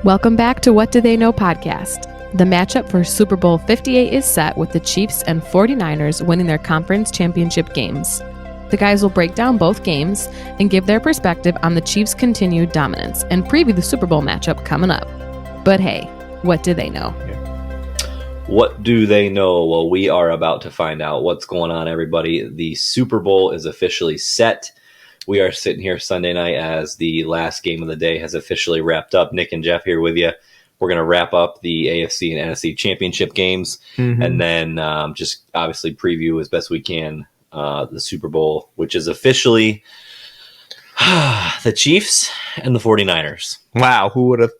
Welcome back to What Do They Know podcast. The matchup for Super Bowl 58 is set with the Chiefs and 49ers winning their conference championship games. The guys will break down both games and give their perspective on the Chiefs' continued dominance and preview the Super Bowl matchup coming up. But hey, what do they know? What do they know? Well, we are about to find out what's going on, everybody. The Super Bowl is officially set. We are sitting here Sunday night as the last game of the day has officially wrapped up. Nick and Jeff here with you. We're going to wrap up the AFC and NFC Championship games, and then just obviously preview as best we can the Super Bowl, which is officially the Chiefs and the 49ers. Wow, who would have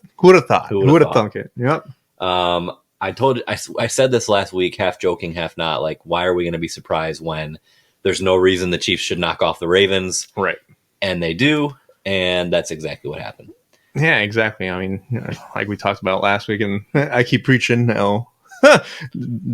thought? Who would have thunk it? Yep. I said this last week, half joking, half not. Like, why are we going to be surprised when there's no reason the Chiefs should knock off the Ravens? Right. And they do, and that's exactly what happened. Yeah, exactly. I mean, like we talked about last week, and I keep preaching, the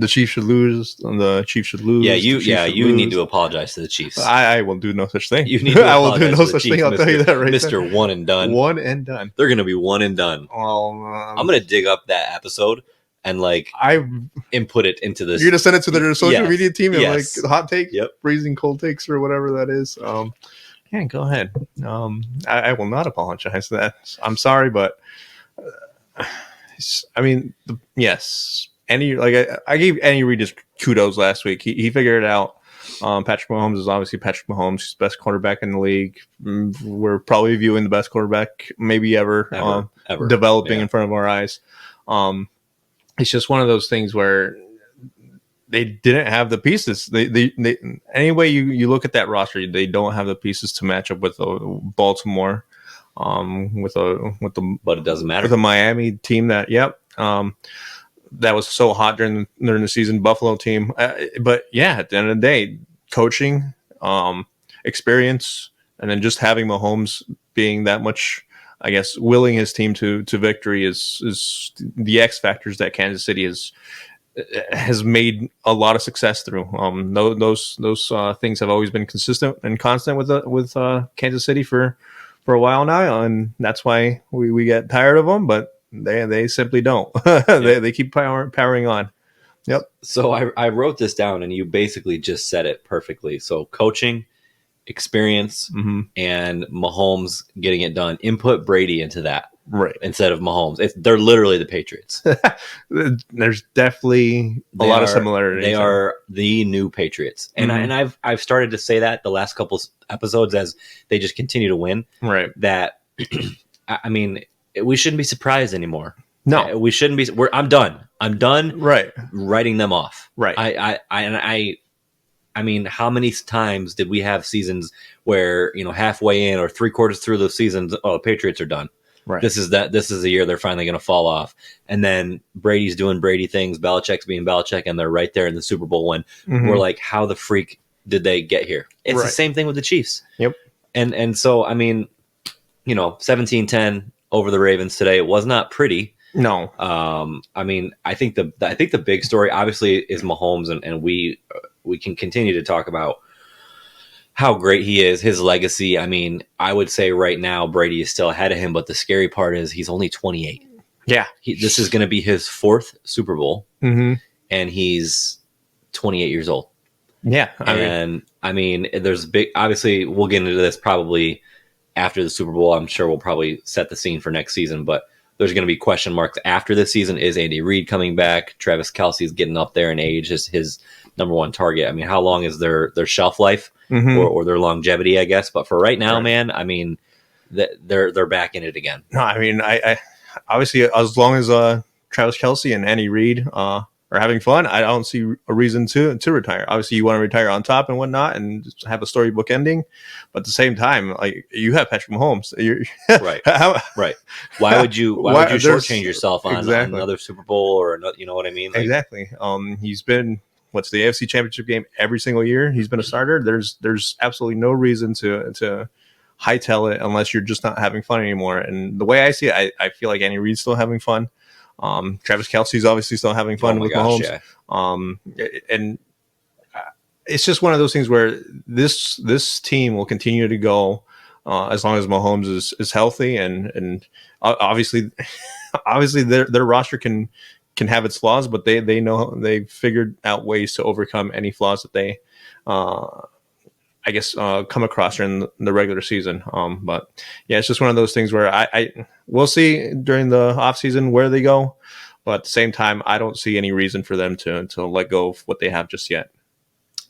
Chiefs should lose, the Chiefs should lose. You need to apologize to the Chiefs. I will do no such thing. You need to I will do no to the such Chiefs, thing. I'll tell you that right Mr. there. One and done. One and done. They're going to be one and done. Well, I'm going to dig up that episode and I input it into this. You're going to send it to their social media team and yes. hot take, freezing cold takes or whatever that is. Yeah, go ahead. I will not apologize for that. I'm sorry, but I mean, yes. I gave Andy Reid just kudos last week. He figured it out. Patrick Mahomes is obviously Patrick Mahomes. He's the best quarterback in the league. We're probably viewing the best quarterback maybe ever developing in front of our eyes. It's just one of those things where they didn't have the pieces. They any way you look at that roster, they don't have the pieces to match up with Baltimore. But it doesn't matter. With a Miami team that that was so hot during the season, Buffalo team. But yeah, at the end of the day, coaching, experience, and then just having Mahomes being that much, I guess, willing his team to victory is the X factors that Kansas City has made a lot of success through. Those things have always been consistent and constant with Kansas City for a while now, and that's why we get tired of them, but they simply don't. They keep powering on. Yep. So I wrote this down, and you basically just said it perfectly. So coaching, experience, and Mahomes getting it done. Input Brady into that, right? Instead of Mahomes. They're literally the Patriots. There's definitely a lot of similarities. They are the new Patriots, and I've started to say that the last couple episodes as they just continue to win. Right. That I mean, we shouldn't be surprised anymore. No, we shouldn't be. I'm done. I'm done. Right. Writing them off. Right. I mean, how many times did we have seasons where, halfway in or 3/4 through the seasons, the Patriots are done. Right. This is the year they're finally going to fall off. And then Brady's doing Brady things, Belichick's being Belichick, and they're right there in the Super Bowl win. We're like, how the freak did they get here? It's the same thing with the Chiefs. Yep. And so, I mean, 17-10 over the Ravens today. It was not pretty. No. I mean, I think the big story obviously is Mahomes, and we can continue to talk about how great he is, his legacy. I mean, I would say right now Brady is still ahead of him, but the scary part is he's only 28. Yeah. This is going to be his 4th Super Bowl, and he's 28 years old. Yeah. I mean, there's big. Obviously, we'll get into this probably after the Super Bowl. I'm sure we'll probably set the scene for next season, but there's going to be question marks after this season. Is Andy Reid coming back? Travis Kelce's getting up there in age. Is his number one target? I mean, how long is their shelf life or their longevity, I guess? But for right now, man, I mean, they're back in it again. No, I mean, I obviously, as long as Travis Kelce and Andy Reid are having fun, I don't see a reason to retire. Obviously, you want to retire on top and whatnot and just have a storybook ending. But at the same time, like, you have Patrick Mahomes. Right. Right. Why would you shortchange yourself on another Super Bowl or another, you know what I mean? Like, exactly. He's been the AFC Championship game every single year. He's been a starter. There's absolutely no reason to hightail it unless you're just not having fun anymore. And the way I see it, I feel like Andy Reid's still having fun. Travis Kelce's obviously still having fun with Mahomes. Yeah. And it's just one of those things where this team will continue to go as long as Mahomes is healthy, and obviously their roster can have its flaws, but they know they've figured out ways to overcome any flaws that they come across during the regular season. But yeah, it's just one of those things where I we'll see during the offseason where they go, but at the same time, I don't see any reason for them to let go of what they have just yet.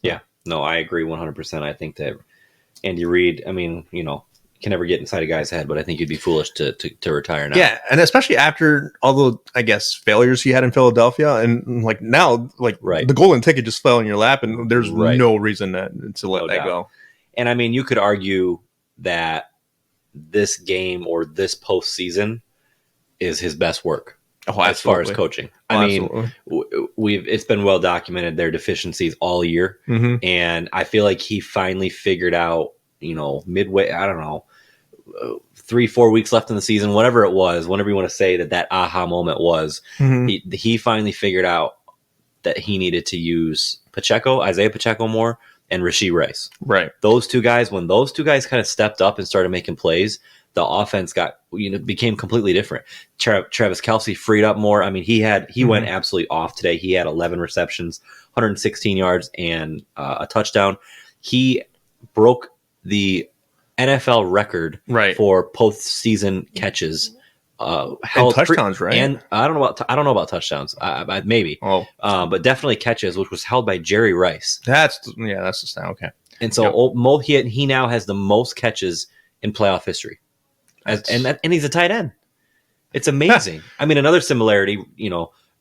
Yeah, no, I agree 100%. I think that Andy Reid, can never get inside a guy's head, but I think you'd be foolish to retire now. Yeah, and especially after all the, I guess, failures he had in Philadelphia, and like now, like right. the golden ticket just fell in your lap, and there's right. no reason to let that go. And you could argue that this game or this postseason is his best work as far as coaching. It's been well documented their deficiencies all year, and I feel like he finally figured out, midway. I don't know. 3-4 weeks left in the season, whatever it was, whenever you want to say that aha moment was, he finally figured out that he needed to use Isaiah Pacheco more and Rashee Rice. Right. Those two guys, when those two guys kind of stepped up and started making plays, the offense became completely different. Travis Kelce freed up more. I mean, he went absolutely off today. He had 11 receptions, 116 yards, and a touchdown. He broke the NFL record for postseason catches, and touchdowns, right? And I don't know about touchdowns, maybe, but definitely catches, which was held by Jerry Rice. That's the sound. Okay, and so he now has the most catches in playoff history, and he's a tight end. It's amazing. I mean, another similarity,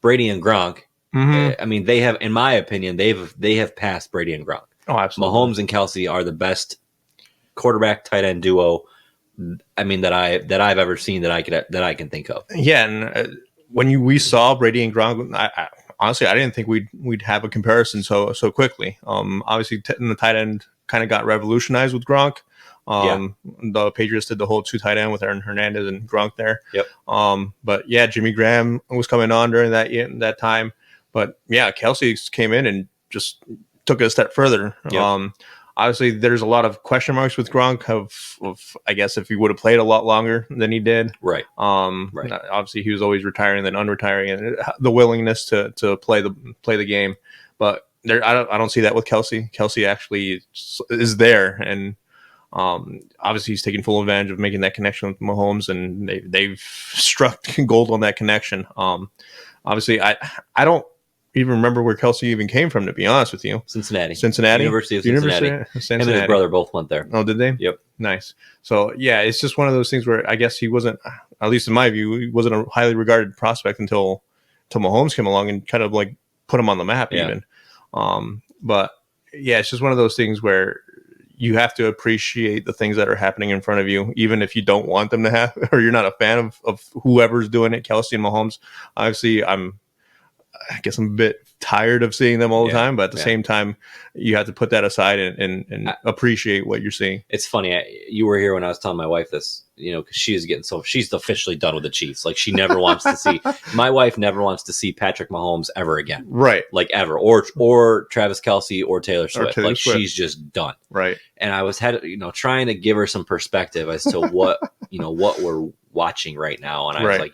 Brady and Gronk. I mean, they have, in my opinion, they have passed Brady and Gronk. Oh, absolutely. Mahomes and Kelce are the best quarterback tight end duo, that I've ever seen that I can think of. Yeah, and when we saw Brady and Gronk, I honestly didn't think we'd have a comparison so quickly. Obviously, the tight end kind of got revolutionized with Gronk. The Patriots did the whole two tight end with Aaron Hernandez and Gronk there. Yep. But yeah, Jimmy Graham was coming on during that time. But yeah, Kelce came in and just took it a step further. Yep. Obviously, there's a lot of question marks with Gronk of I guess if he would have played a lot longer than he did. Right. Obviously, he was always retiring then unretiring, and the willingness to play the game. But I don't see that with Kelce. Kelce actually is there, and obviously he's taking full advantage of making that connection with Mahomes, and they've struck gold on that connection. Obviously, I don't even remember where Kelce even came from, to be honest with you. Cincinnati. University of Cincinnati. Him and his brother both went there. Oh, did they? Yep. Nice. So, yeah, it's just one of those things where I guess he wasn't, at least in my view, he wasn't a highly regarded prospect until Mahomes came along and kind of like put him on the map even. But, yeah, it's just one of those things where you have to appreciate the things that are happening in front of you, even if you don't want them to happen or you're not a fan of whoever's doing it, Kelce and Mahomes. Obviously, I guess I'm a bit tired of seeing them all the time, but at the same time, you have to put that aside and appreciate what you're seeing. It's funny. You were here when I was telling my wife this, because she's officially done with the Chiefs. Like she never wants to see, my wife never wants to see Patrick Mahomes ever again. Right. Like ever, or Travis Kelce or Taylor Swift. She's just done. Right. And I was trying to give her some perspective as to what we're watching right now. And I was like,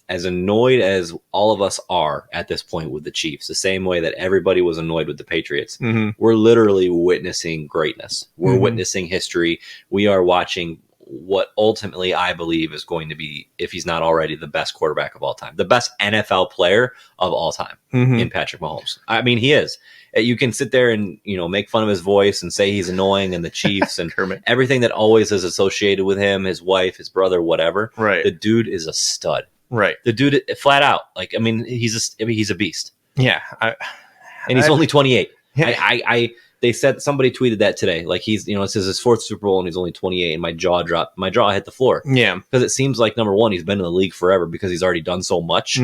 as annoyed as all of us are at this point with the Chiefs, the same way that everybody was annoyed with the Patriots, we're literally witnessing greatness. We're witnessing history. We are watching what ultimately I believe is going to be, if he's not already, the best quarterback of all time, the best NFL player of all time in Patrick Mahomes. I mean, he is. You can sit there and, make fun of his voice and say he's annoying and the Chiefs and everything that always is associated with him, his wife, his brother, whatever. Right. The dude is a stud. Right. The dude, flat out, he's a beast. Yeah. And he's only 28. Yeah. They said, somebody tweeted that today. Like it says his fourth Super Bowl and he's only 28, and my jaw dropped. My jaw hit the floor. Yeah. Because it seems like, number one, he's been in the league forever because he's already done so much.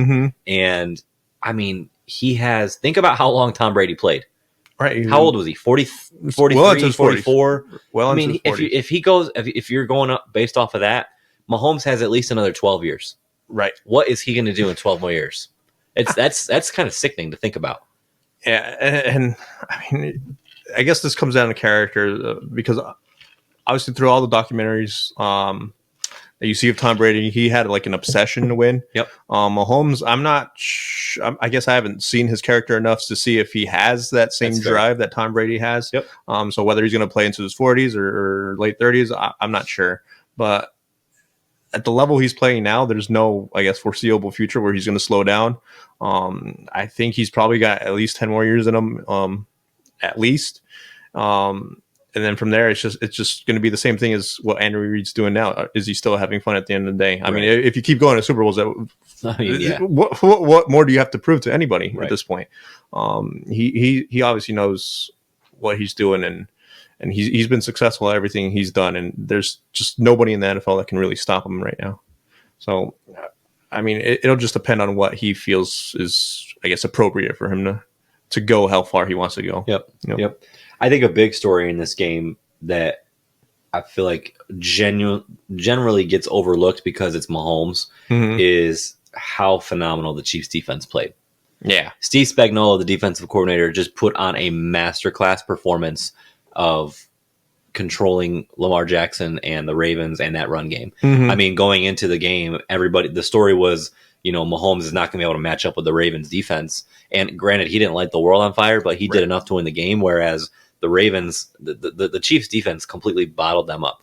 And I mean, think about how long Tom Brady played. Right. How old was he? 43, 44? Well, I mean, if you're going up based off of that, Mahomes has at least another 12 years. Right. What is he going to do in 12 more years? That's kind of sickening to think about. Yeah, and I mean, I guess this comes down to character because obviously through all the documentaries that you see of Tom Brady, he had like an obsession to win. Yep. Mahomes, I'm not. I guess I haven't seen his character enough to see if he has that same drive that Tom Brady has. Yep. So whether he's going to play into his 40s or late 30s, I'm not sure. But at the level he's playing now, there's no, I guess, foreseeable future where he's going to slow down. I think he's probably got at least 10 more years in him, at least. And then from there, it's just going to be the same thing as what Andy Reid's doing now. Is he still having fun at the end of the day? I mean, if you keep going to Super Bowls, what more do you have to prove to anybody at this point? He obviously knows what he's doing, and he's been successful at everything he's done. And there's just nobody in the NFL that can really stop him right now. So, I mean, it'll just depend on what he feels is, I guess, appropriate for him to go how far he wants to go. Yep. I think a big story in this game that I feel like generally gets overlooked because it's Mahomes is how phenomenal the Chiefs defense played. Yeah. Steve Spagnuolo, the defensive coordinator, just put on a masterclass performance of controlling Lamar Jackson and the Ravens and that run game. I mean, going into the game, the story was, Mahomes is not going to be able to match up with the Ravens defense. And granted, he didn't light the world on fire, but he did enough to win the game, whereas the Ravens, the Chiefs defense completely bottled them up.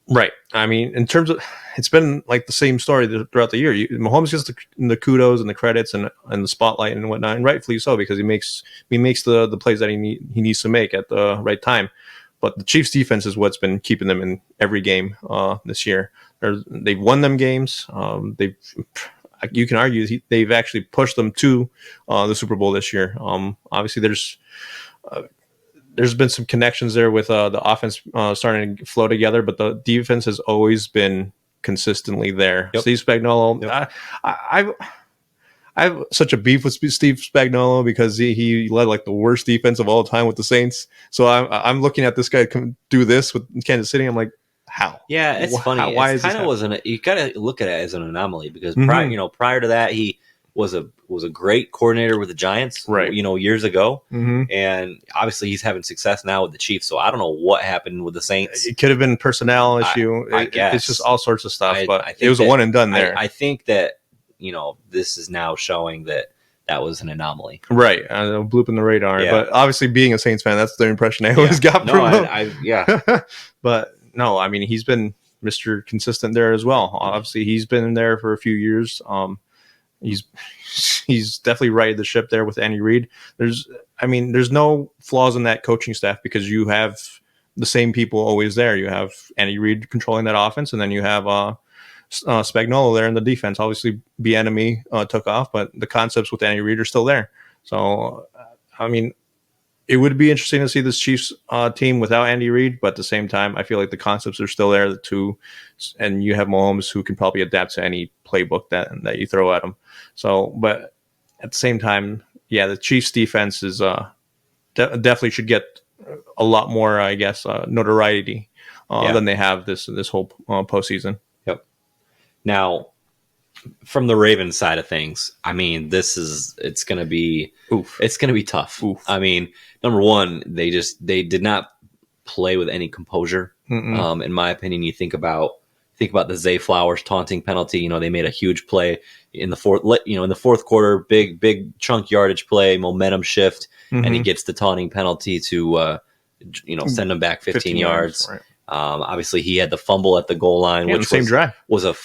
Right. I mean, in terms of, it's been like the same story throughout the year. Mahomes gets the kudos and the credits and the spotlight and whatnot, and rightfully so, because he makes the plays that he needs to make at the right time. But the Chiefs defense is what's been keeping them in every game this year. They've won them games. You can argue they've actually pushed them to the Super Bowl this year. Obviously, there's been some connections there with the offense starting to flow together, but the defense has always been consistently there. Yep. Steve Spagnuolo, yep. I have such a beef with Steve Spagnuolo because he led like the worst defense of all time with the Saints. So I'm looking at this guy do this with Kansas City. I'm like, how? Yeah, it's funny. Why is kind of wasn't? You got to look at it as an anomaly because prior to that, he was a great coordinator with the Giants, right? Years ago, and obviously he's having success now with the Chiefs. So I don't know what happened with the Saints. It could have been personnel issue. I guess it's just all sorts of stuff. But I think it was a one and done there. I think that this is now showing that was an anomaly, right? A bloop in the radar. Yeah. But obviously, being a Saints fan, that's the impression I always got from him. But no, I mean he's been Mr. Consistent there as well. Obviously, he's been there for a few years. He's definitely righted the ship there with Andy Reid. There's no flaws in that coaching staff because you have the same people always there. You have Andy Reid controlling that offense, and then you have Spagnuolo there in the defense. Obviously, Bieniemy took off, but the concepts with Andy Reid are still there. So, I mean, it would be interesting to see this Chiefs team without Andy Reid, but at the same time, I feel like the concepts are still there too, and you have Mahomes who can probably adapt to any playbook that you throw at him. So, but at the same time, yeah, the Chiefs defense is definitely should get a lot more, I guess, notoriety than they have this whole postseason. Yep. Now, from the Ravens side of things, I mean, it's going to be tough. Oof. I mean, number one, they did not play with any composure. In my opinion, you think about the Zay Flowers taunting penalty. They made a huge play in the fourth quarter, big chunk yardage play, momentum shift, and he gets the taunting penalty to send him back 15 yards. Right. Obviously, he had the fumble at the goal line, which was a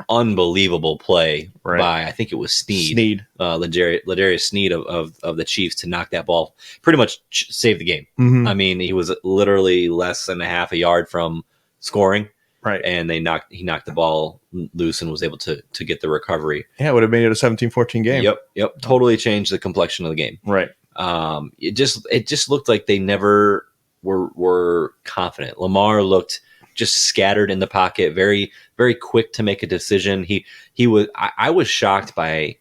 unbelievable play by, I think it was Snead. Ladarius Snead of the Chiefs to knock that ball, pretty much save the game. I mean, he was literally less than a half a yard from scoring, right? And he knocked the ball loose and was able to get the recovery. Yeah, it would have made it a 17-14 game. Yep, totally changed the complexion of the game. Right. It just looked like they never were confident. Lamar looked just scattered in the pocket, very, very quick to make a decision. He was. I was shocked by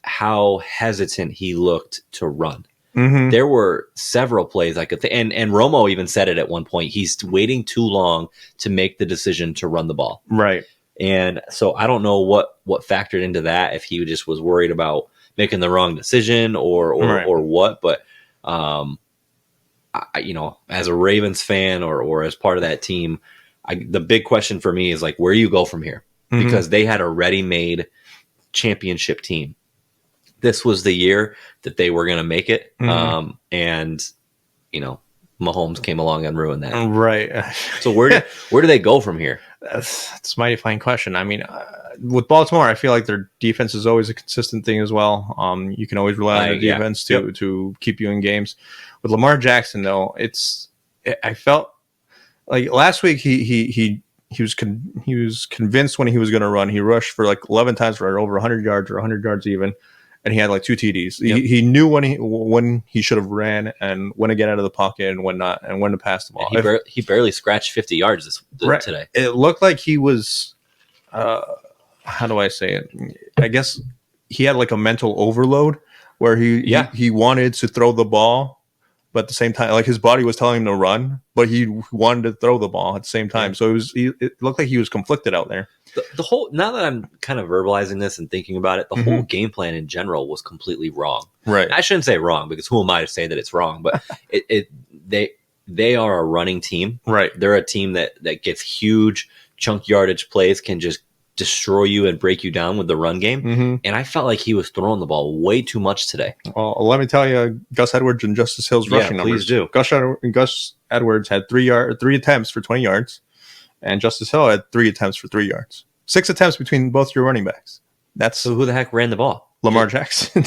how hesitant he looked to run. There were several plays I could think, and Romo even said it at one point. He's waiting too long to make the decision to run the ball. Right. And so I don't know what factored into that, if he just was worried about making the wrong decision or what, but as a Ravens fan or as part of that team, the big question for me is like, where do you go from here? Because they had a ready-made championship team. This was the year that they were going to make it. And, Mahomes came along and ruined that. Right. So where do they go from here? That's a mighty fine question. I mean, with Baltimore, I feel like their defense is always a consistent thing as well. You can always rely on the defense to keep you in games. With Lamar Jackson, though, I felt like last week he was convinced when he was going to run. He rushed for like 11 times for over 100 yards or 100 yards even. And he had like 2 TDs. He knew when he should have ran and when to get out of the pocket and when not, and when to pass the ball. He barely scratched 50 yards today. It looked like he was, how do I say it? I guess he had like a mental overload where he wanted to throw the ball, but at the same time, like his body was telling him to run, but he wanted to throw the ball at the same time. So it looked like he was conflicted out there. The whole, now that I'm kind of verbalizing this and thinking about it, the whole game plan in general was completely wrong. Right. I shouldn't say wrong because who am I to say that it's wrong? But they are a running team. Right. They're a team that gets huge chunk yardage plays, can just destroy you and break you down with the run game. And I felt like he was throwing the ball way too much today. Well, let me tell you, Gus Edwards and Justice Hill's rushing numbers. Please do. Gus Edwards had 3 attempts for 20 yards. And Justice Hill had 3 attempts for 3 yards. 6 attempts between both your running backs. So who the heck ran the ball? Lamar Jackson.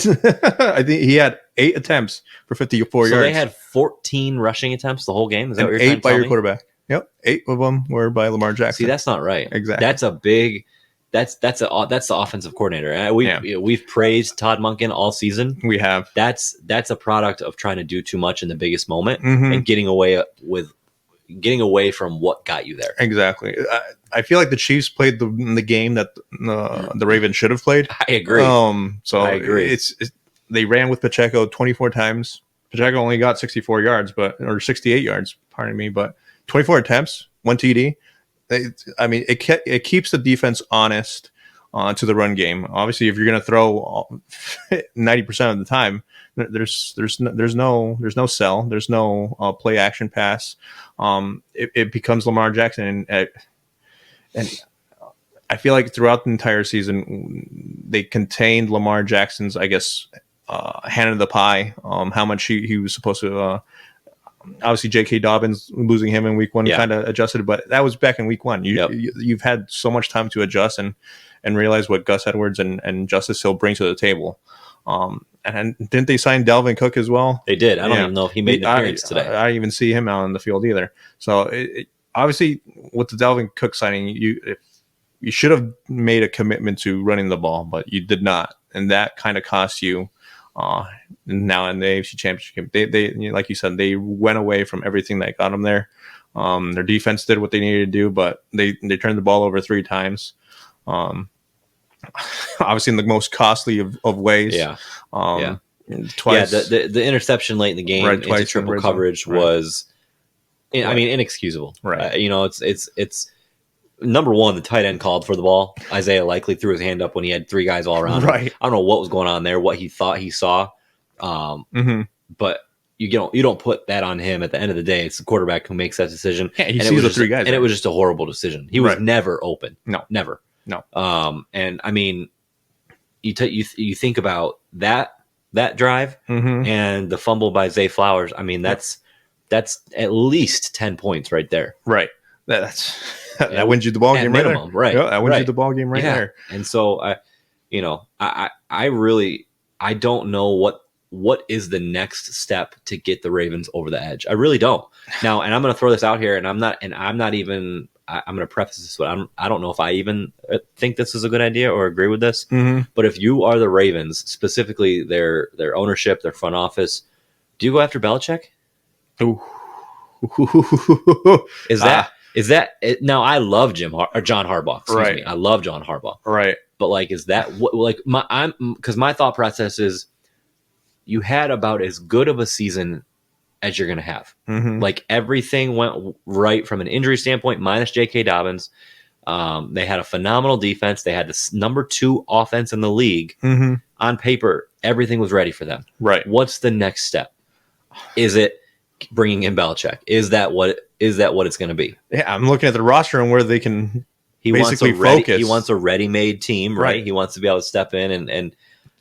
I think he had 8 attempts for 54 yards. So they had 14 rushing attempts the whole game? Is that what you're 8 by your quarterback. Yep. 8 of them were by Lamar Jackson. See, that's not right. Exactly. That's a big... That's the offensive coordinator. We've praised Todd Monken all season. We have. That's a product of trying to do too much in the biggest moment and getting away from what got you there. Exactly. I feel like the Chiefs played the game that the Ravens should have played. I agree. I agree. They ran with Pacheco 24 times. Pacheco only got 64 yards, or 68 yards. Pardon me, but 24 attempts, 1 TD. It keeps the defense honest to the run game. Obviously, if you're going to throw 90% of the time, there's no sell, there's no play action pass. It becomes Lamar Jackson, and I feel like throughout the entire season they contained Lamar Jackson's, I guess, hand in the pie. How much he was supposed to. Obviously, J.K. Dobbins, losing him in week 1 kind of adjusted, but that was back in week 1. You've had so much time to adjust and realize what Gus Edwards and Justice Hill bring to the table. And didn't they sign Dalvin Cook as well? They did. I don't even know if he made an appearance today. I didn't even see him out on the field either. So obviously, with the Dalvin Cook signing, you should have made a commitment to running the ball, but you did not, and that kind of cost you. Now in the AFC Championship, they like you said, they went away from everything that got them there. Their defense did what they needed to do, but they turned the ball over 3 times. Obviously in the most costly of ways. Twice. The interception late in the game into triple coverage was, inexcusable. Right. It's number one, the tight end called for the ball. Isaiah Likely threw his hand up when he had 3 guys all around him. Right. I don't know what was going on there, what he thought he saw. But you don't put that on him. At the end of the day, it's the quarterback who makes that decision. Yeah, he sees the 3 guys. And it was just a horrible decision. He was never open. No. Never. No. And I mean, you think about that drive and the fumble by Zay Flowers. I mean, that's at least 10 points right there. Right. That wins you the ball game minimum, right there. Right. That wins you the ball game right there. And so I really don't know what is the next step to get the Ravens over the edge. I really don't. Now, and I'm going to throw this out here, and I'm going to preface this, but I don't know if I even think this is a good idea or agree with this. But if you are the Ravens, specifically their ownership, their front office, do you go after Belichick? Ooh. Is that it? Now, I love John Harbaugh. Excuse me. I love John Harbaugh. Right. But like, is that what, like, because my thought process is you had about as good of a season as you're going to have. Like, everything went right from an injury standpoint, minus J.K. Dobbins. They had a phenomenal defense. They had the number 2 offense in the league. On paper, everything was ready for them. Right. What's the next step? Is it bringing in Belichick? Is that what it's going to be? Yeah, I'm looking at the roster and where they can He basically He focus. wants a ready-made team, right? He wants to be able to step in, and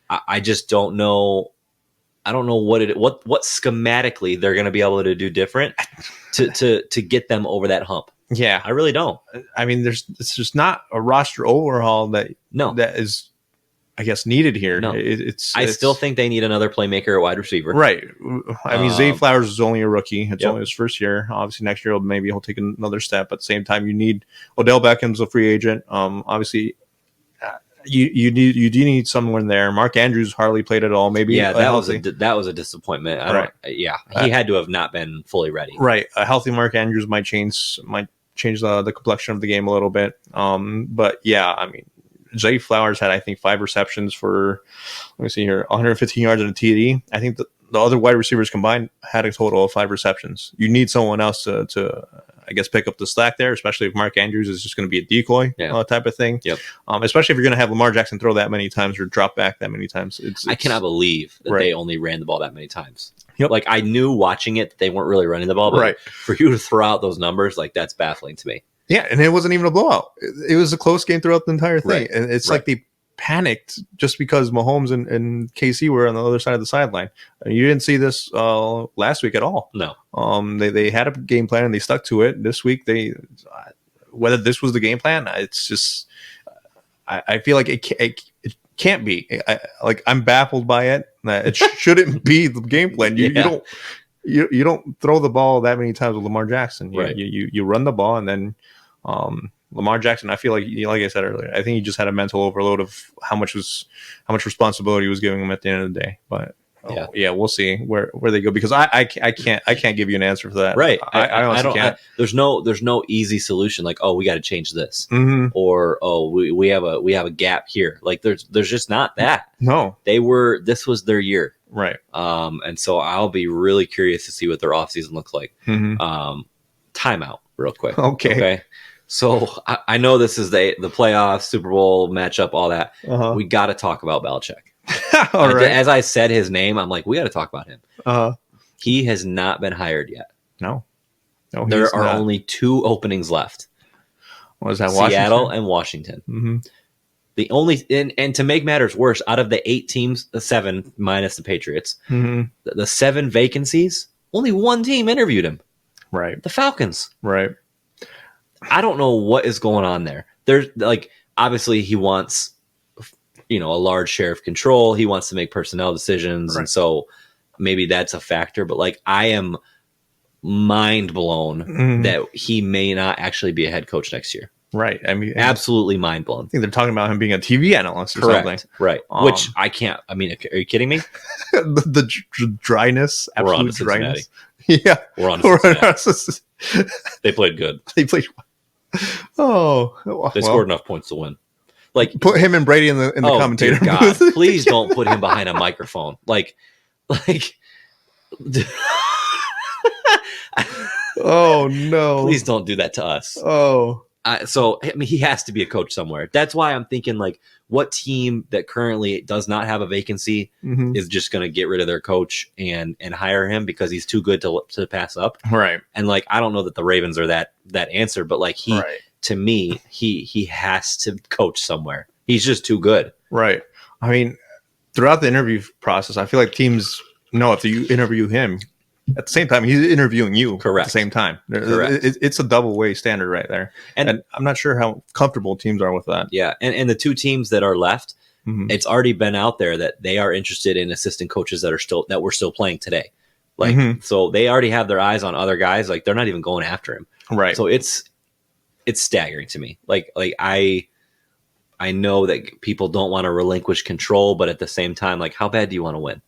I just don't know. I don't know what schematically they're going to be able to do different to get them over that hump. Yeah, I really don't. I mean, it's just not a roster overhaul that is, I guess, needed here. No, I still think they need another playmaker at wide receiver. Right. I mean, Zay Flowers is only a rookie. It's only his first year. Obviously, next year maybe he'll take another step. At the same time, you need Odell Beckham's a free agent. Obviously, you do need someone there. Mark Andrews hardly played at all. Maybe that was a disappointment. He had to have not been fully ready. Right. A healthy Mark Andrews might change the complexion of the game a little bit. But yeah, I mean, Zay Flowers had, I think, 5 receptions for, let me see here, 115 yards and a TD. I think the other wide receivers combined had a total of 5 receptions. You need someone else to I guess, pick up the slack there, especially if Mark Andrews is just going to be a decoy type of thing. Yep. Especially if you're going to have Lamar Jackson throw that many times or drop back that many times. I cannot believe that they only ran the ball that many times. Yep. Like, I knew watching it that they weren't really running the ball, but for you to throw out those numbers, like, that's baffling to me. Yeah, and it wasn't even a blowout. It was a close game throughout the entire thing. Right. And it's like they panicked just because Mahomes and KC were on the other side of the sideline. You didn't see this last week at all. No. They had a game plan and they stuck to it. This week, whether this was the game plan, it's just I feel like it can't be. I'm baffled by it. It shouldn't be the game plan. You don't throw the ball that many times with Lamar Jackson. You run the ball and then Lamar Jackson, I feel like I said earlier, I think he just had a mental overload of how much responsibility was giving him at the end of the day. But we'll see where they go, because I can't give you an answer for that. Right. I honestly can't. There's no easy solution. Like, we got to change this, or we have a gap here. Like, there's just not that. No, this was their year. Right. And so I'll be really curious to see what their offseason looks like. Timeout real quick. Okay. So I know this is the playoffs, Super Bowl matchup, all that. We got to talk about Belichick. All right. As I said his name, I'm like, we got to talk about him. He has not been hired yet. No, there are only 2 openings left. What is that? Seattle and Washington. Mm-hmm. The only and to make matters worse, out of the 8 teams, the 7 minus the Patriots, the 7 vacancies, only 1 team interviewed him. Right. The Falcons. Right. I don't know what is going on there. There's obviously he wants, a large share of control. He wants to make personnel decisions. Right. And so maybe that's a factor, but I am mind blown that he may not actually be a head coach next year. Right. I mean, absolutely mind blown. I think they're talking about him being a TV analyst or something. Right. Which I can't. I mean, are you kidding me? the dryness, absolute dryness. Yeah. We're on to Cincinnati. They played good. They played. They scored enough points to win. Put him and Brady in the commentator booth. God, please don't put him behind a microphone. Oh no! Please don't do that to us. Oh. So he has to be a coach somewhere. That's why I'm thinking, what team that currently does not have a vacancy is just going to get rid of their coach and hire him because he's too good to pass up. Right. And I don't know that the Ravens are that answer, but to me, he has to coach somewhere. He's just too good. Right. I mean, throughout the interview process, I feel like teams know if you interview him, at the same time, he's interviewing you. Correct. At the same time. Correct. It's a double way standard right there. And I'm not sure how comfortable teams are with that. Yeah. And the 2 teams that are left, it's already been out there that they are interested in assistant coaches that we're still playing today. So they already have their eyes on other guys. They're not even going after him. Right. So it's staggering to me. I know that people don't want to relinquish control, but at the same time, how bad do you want to win?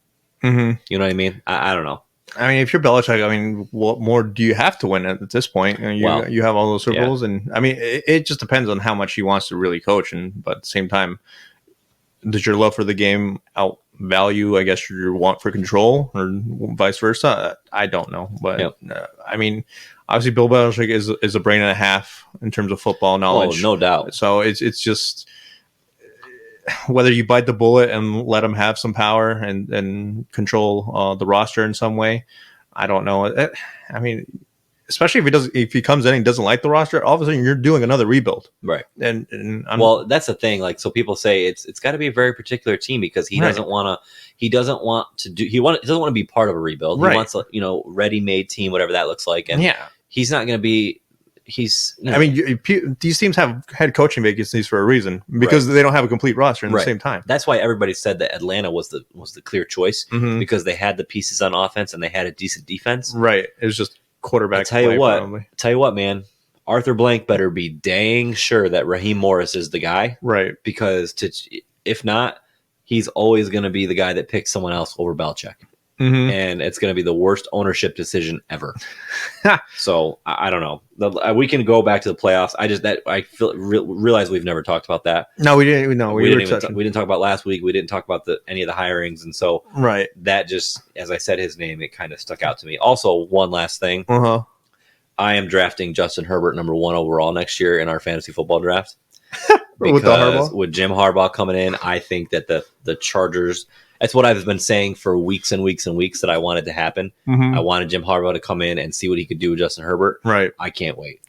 You know what I mean? I don't know. I mean, if you're Belichick, what more do you have to win at this point? You have all those Super Bowls, and I mean, it just depends on how much he wants to really coach. But at the same time, does your love for the game outvalue, I guess, your want for control, or vice versa? I don't know, but I mean, obviously, Bill Belichick is a brain and a half in terms of football knowledge. Oh, no doubt. So it's just whether you bite the bullet and let him have some power and control the roster in some way. I don't know. I mean, especially if he comes in and doesn't like the roster, all of a sudden you're doing another rebuild, right? And well, that's the thing. Like, so people say it's got to be a very particular team because he doesn't want to. He doesn't want to do. He doesn't want to be part of a rebuild. He wants a ready-made team, whatever that looks like. And he's not going to be. I mean, these teams have head coaching vacancies for a reason because they don't have a complete roster at the same time. That's why everybody said that Atlanta was the clear choice because they had the pieces on offense and they had a decent defense. Right. It was just quarterback. Tell you what, man. Arthur Blank better be dang sure that Raheem Morris is the guy. Right. Because if not, he's always going to be the guy that picks someone else over Belichick. And it's going to be the worst ownership decision ever. So I don't know. We can go back to the playoffs. I realize we've never talked about that. No, we didn't. No, we didn't talk about last week. We didn't talk about any of the hirings, and so that just, as I said his name, it kind of stuck out to me. Also, one last thing. I am drafting Justin Herbert number 1 overall next year in our fantasy football draft. Because with Jim Harbaugh coming in, I think that the Chargers. That's what I've been saying for weeks and weeks and weeks that I wanted to happen. I wanted Jim Harbaugh to come in and see what he could do with Justin Herbert. Right. I can't wait.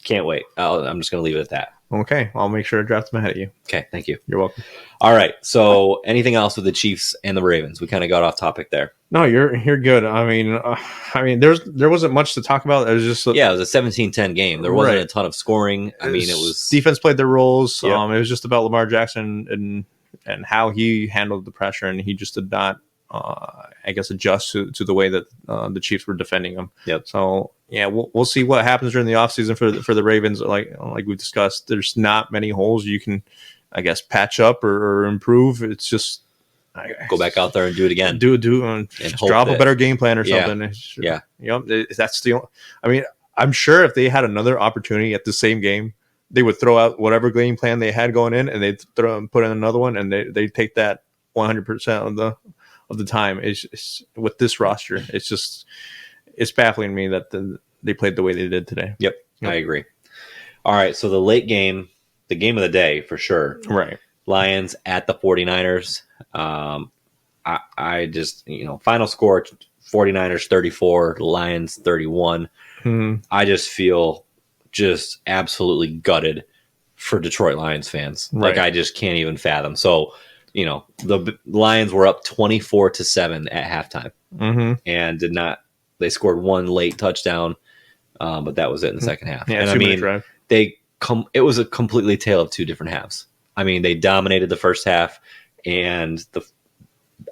Can't wait. I'm just going to leave it at that. Okay. I'll make sure to draft him ahead of you. Okay. Thank you. You're welcome. All right. So anything else with the Chiefs and the Ravens? We kind of got off topic there. No, you're good. I mean, there wasn't much to talk about. It was just it was a 17-10 game. There wasn't a ton of scoring. I mean, it was defense played their roles. Yep. It was just about Lamar Jackson and how he handled the pressure, and he just did not, adjust to the way that the Chiefs were defending him. Yep. So we'll see what happens during the offseason for the Ravens. Like we discussed, there's not many holes you can, I guess, patch up or improve. It's just go back out there and do it again. And drop a better game plan or something. That's the. I mean, I'm sure if they had another opportunity at the same game, they would throw out whatever game plan they had going in, and they'd put in another one, and they take that 100% of the time. It's with this roster, it's baffling me that they played the way they did today. Yep, I agree. All right, so the late game, the game of the day for sure. Right. Lions at the 49ers. I just, final score 49ers 34, Lions 31. I just feel absolutely gutted for Detroit Lions fans. Right. Like, I just can't even fathom. So, the Lions were up 24-7 at halftime and they scored one late touchdown, but that was it in the second half. Yeah, and I mean, it was a completely tale of two different halves. I mean, they dominated the first half, and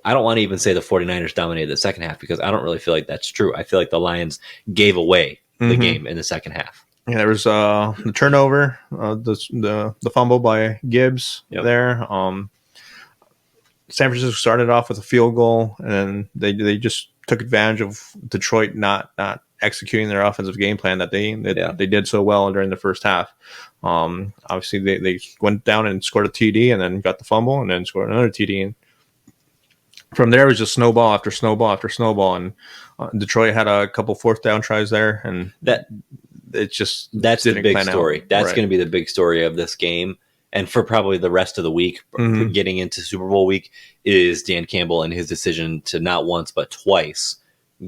I don't want to even say the 49ers dominated the second half because I don't really feel like that's true. I feel like the Lions gave away the game in the second half. Yeah, there was the turnover, the fumble by Gibbs there. San Francisco started off with a field goal, and they just took advantage of Detroit not executing their offensive game plan that they did so well during the first half. Obviously, they went down and scored a TD, and then got the fumble, and then scored another TD. And from there, it was just snowball after snowball after snowball, and Detroit had a couple fourth down tries there, and that's the big story. That's going to be the big story of this game, and for probably the rest of the week, getting into Super Bowl week, is Dan Campbell and his decision to not once but twice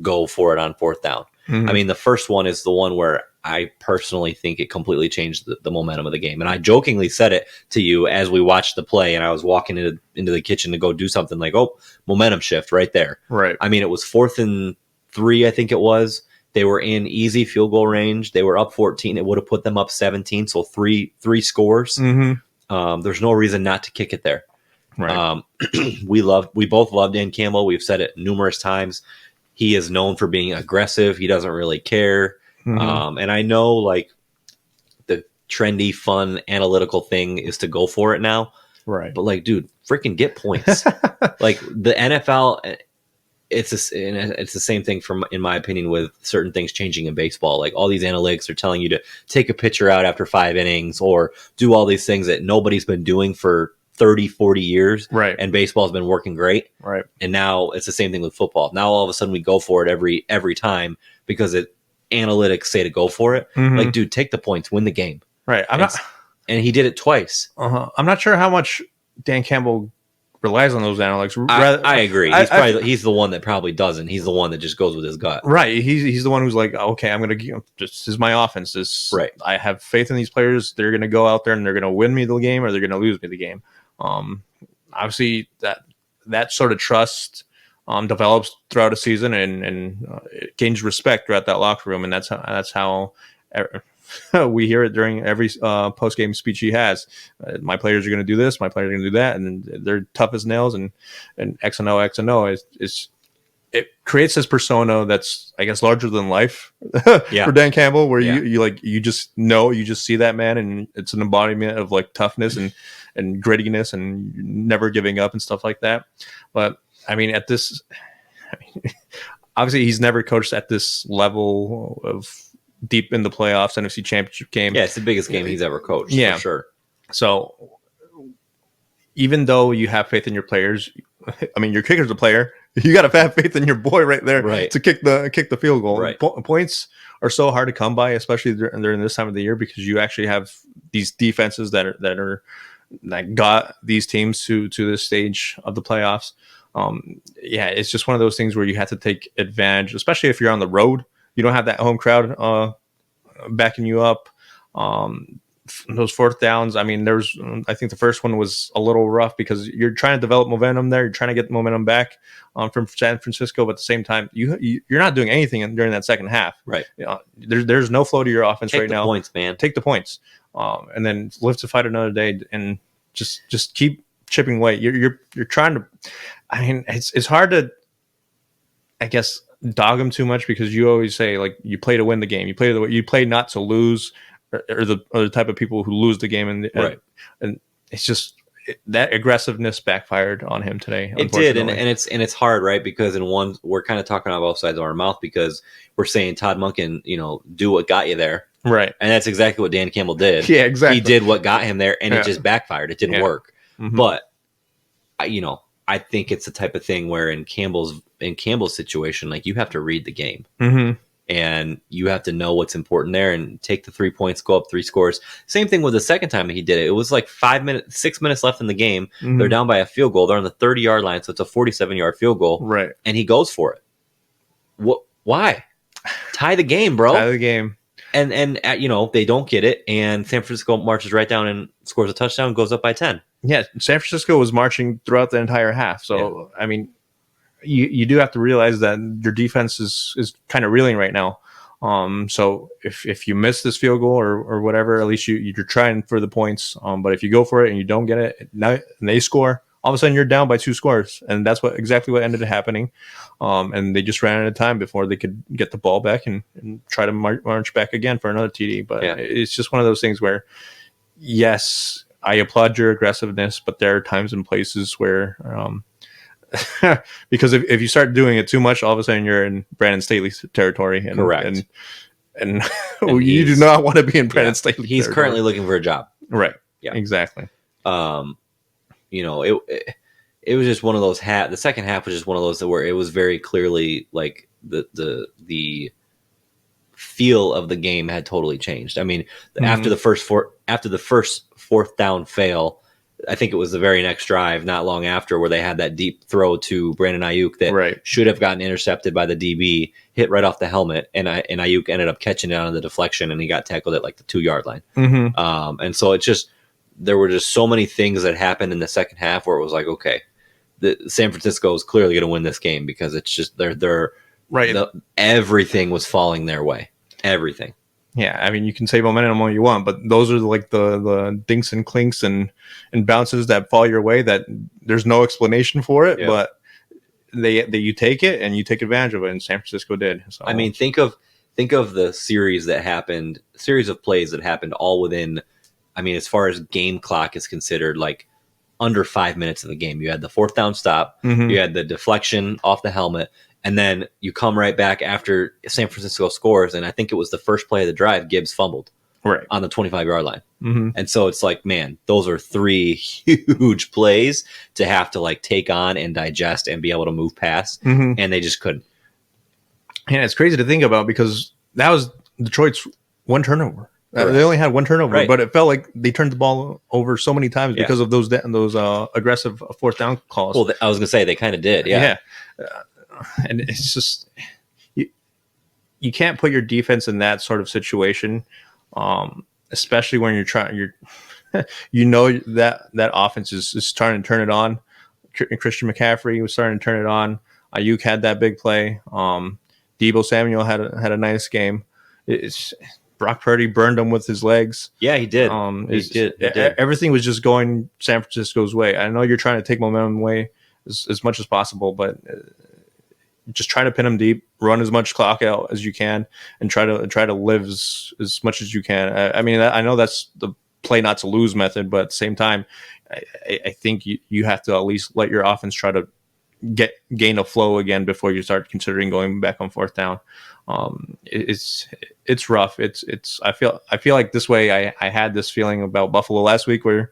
go for it on fourth down. I mean, the first one is the one where I personally think it completely changed the momentum of the game. And I jokingly said it to you as we watched the play, and I was walking into the kitchen to go do something, like, oh, momentum shift right there. Right. I mean, it was 4th and 3, I think it was. They were in easy field goal range. They were up 14. It would have put them up 17, so three scores. There's no reason not to kick it there. Right. We both love Dan Campbell. We've said it numerous times. He is known for being aggressive. He doesn't really care. And I know, like, the trendy, fun, analytical thing is to go for it now. Right. But, like, dude, freaking get points. Like, the NFL, it's the same thing in my opinion, with certain things changing in baseball. Like, all these analytics are telling you to take a pitcher out after 5 innings or do all these things that nobody's been doing for 30, 40 years. Right. And baseball's been working great. Right. And now it's the same thing with football. Now all of a sudden we go for it every time because analytics say to go for it. Like, dude, take the points, win the game. Right. And he did it twice. I'm not sure how much Dan Campbell relies on those analytics. I agree. He's the one that probably doesn't. He's the one that just goes with his gut. Right. He's the one who's like, okay, I'm going to, this is my offense. Right. I have faith in these players. They're going to go out there and they're going to win me the game or they're going to lose me the game. Obviously that sort of trust develops throughout a season and it gains respect throughout that locker room. And that's how we hear it during every post-game speech he has. My players are going to do this. My players are going to do that. And they're tough as nails and X and O. It creates this persona that's, I guess, larger than life for Dan Campbell, where you just see that man and it's an embodiment of like toughness and grittiness and never giving up and stuff like that. But I mean, obviously he's never coached at this level of deep in the playoffs, NFC Championship game. Yeah, it's the biggest game he's ever coached, for sure. So even though you have faith in your players, I mean, your kicker's a player. You got to have faith in your boy right there to kick the field goal. Right. Points are so hard to come by, especially during this time of the year, because you actually have these defenses that got these teams to this stage of the playoffs. It's just one of those things where you have to take advantage, especially if you're on the road. You don't have that home crowd backing you up. Those fourth downs, I mean, I think the first one was a little rough because you're trying to develop momentum there. You're trying to get the momentum back from San Francisco, but at the same time, you're not doing anything during that second half. Right. There's no flow to your offense right now. Take the points, man. Take the points, and then live to fight another day, and just keep chipping away. You're trying to. I mean, it's hard to, I guess, dog them too much because you always say like you play to win the game. You play not to lose. Or the type of people who lose the game, and it's just that aggressiveness backfired on him today. It did, and it's hard, right? Because in one, we're kind of talking out both sides of our mouth because we're saying Todd Monken, do what got you there, right? And that's exactly what Dan Campbell did. Yeah, exactly. He did what got him there, and it just backfired. It didn't work. Mm-hmm. But I think it's the type of thing where in Campbell's situation, like you have to read the game. Mm-hmm. And you have to know what's important there and take the 3 points, go up 3 scores. Same thing with the second time he did it. It was like 6 minutes left in the game. Mm-hmm. They're down by a field goal. They're on the 30-yard line, so it's a 47-yard field goal. Right. And he goes for it. What? Why? Tie the game, bro. Tie the game. And they don't get it, and San Francisco marches right down and scores a touchdown, goes up by 10. Yeah, San Francisco was marching throughout the entire half. So, I mean, you do have to realize that your defense is kind of reeling right now. So if you miss this field goal or whatever, at least you're trying for the points. But if you go for it and you don't get it, and they score, all of a sudden you're down by 2 scores, and that's exactly what ended up happening. And they just ran out of time before they could get the ball back and try to march back again for another TD. But it's just one of those things where, yes, I applaud your aggressiveness, but there are times and places where. Because if you start doing it too much, all of a sudden you're in Brandon Staley's territory. And, correct. And you do not want to be in Brandon Staley's He's territory. currently looking for a job. Right. Yeah. Exactly. It was just one of those the second half was just one of those where it was very clearly like the feel of the game had totally changed. I mean, after the first fourth down fail, I think it was the very next drive, not long after, where they had that deep throw to Brandon Ayuk that should have gotten intercepted by the DB, hit right off the helmet, and Ayuk ended up catching it on the deflection, and he got tackled at like the 2-yard line. Mm-hmm. And so there were just so many things that happened in the second half where it was like, okay, San Francisco is clearly going to win this game because it's just they're right. Everything was falling their way, everything. Yeah, I mean, you can say momentum all you want, but those are like the dinks and clinks and bounces that fall your way that there's no explanation for it, but you take it and you take advantage of it, and San Francisco did. So. I mean, think of the series of plays that happened all within, I mean, as far as game clock is considered, like under 5 minutes of the game. You had the fourth down stop, you had the deflection off the helmet, and then you come right back after San Francisco scores, and I think it was the first play of the drive, Gibbs fumbled on the 25-yard line. Mm-hmm. And so it's like, man, those are 3 huge plays to have to like take on and digest and be able to move past, and they just couldn't. And it's crazy to think about because that was Detroit's one turnover. They only had one turnover, Right. but it felt like they turned the ball over so many times because of those aggressive fourth down calls. Well, I was going to say they kind of did. Yeah. And it's just you can't put your defense in that sort of situation, especially when you're that offense is starting to turn it on. Christian McCaffrey was starting to turn it on. Ayuk had that big play. Deebo Samuel had a nice game. Brock Purdy burned him with his legs. Yeah, he did. He did. Everything was just going San Francisco's way. I know you're trying to take momentum away as much as possible, but just try to pin them deep, run as much clock out as you can, and try to live as much as you can. I mean, I know that's the play not to lose method, but at the same time, I think you have to at least let your offense try to gain a flow again before you start considering going back on fourth down. It's rough. I feel like this way. I had this feeling about Buffalo last week where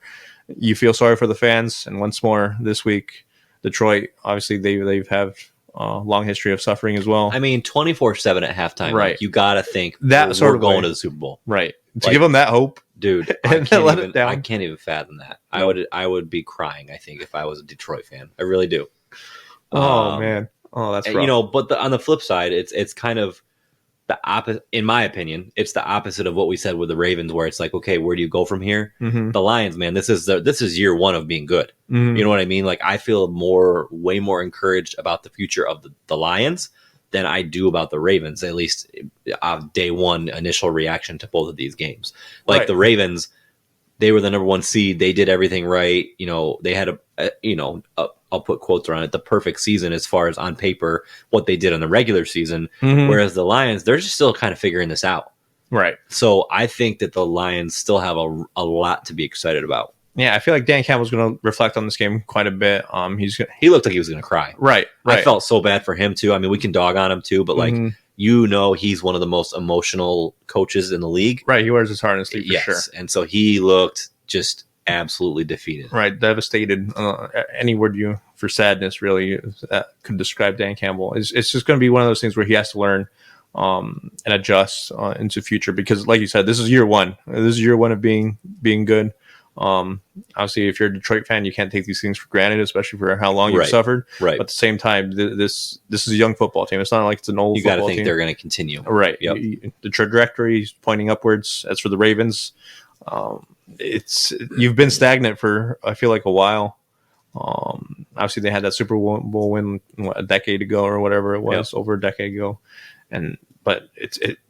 you feel sorry for the fans, and once more this week, Detroit. Obviously, they've have a long history of suffering as well. I mean, 24/7 at halftime. Right. Like, you got to think that sort we're of going way. To the Super Bowl. Right. To give them that hope. Dude, I can't even fathom that. I would be crying, I think, if I was a Detroit fan. I really do. Oh man. Oh, that's rough. But on the flip side, it's kind of the opposite. In my opinion, it's the opposite of what we said with the Ravens, where it's like, okay, where do you go from here? Mm-hmm. The Lions, man, this is year one of being good. Mm-hmm. You know what I mean? Like, I feel way more encouraged about the future of the Lions than I do about the Ravens, at least day one initial reaction to both of these games. Like, the Ravens, they were the number one seed. They did everything right. You know, they had I'll put quotes around it, the perfect season as far as on paper, what they did in the regular season. Mm-hmm. Whereas the Lions, they're just still kind of figuring this out. Right. So I think that the Lions still have a lot to be excited about. Yeah, I feel like Dan Campbell's going to reflect on this game quite a bit. He looked like he was going to cry. Right. I felt so bad for him too. I mean, we can dog on him too, but like, he's one of the most emotional coaches in the league. Right. He wears his heart on his sleeve for sure. And so he looked just absolutely defeated. Right. Devastated. Any word for sadness really that could describe Dan Campbell. It's just going to be one of those things where he has to learn and adjust into future, because like you said, this is year one. This is year one of being good. Obviously, if you're a Detroit fan, you can't take these things for granted, especially for how long you've suffered. Right. But at the same time, this is a young football team. It's not like it's an old football team. You got to think they're going to continue. Right. Yep. The trajectory is pointing upwards. As for the Ravens, you've been stagnant for, I feel like, a while. Obviously, they had that Super Bowl win a decade ago or whatever it was, over a decade ago, but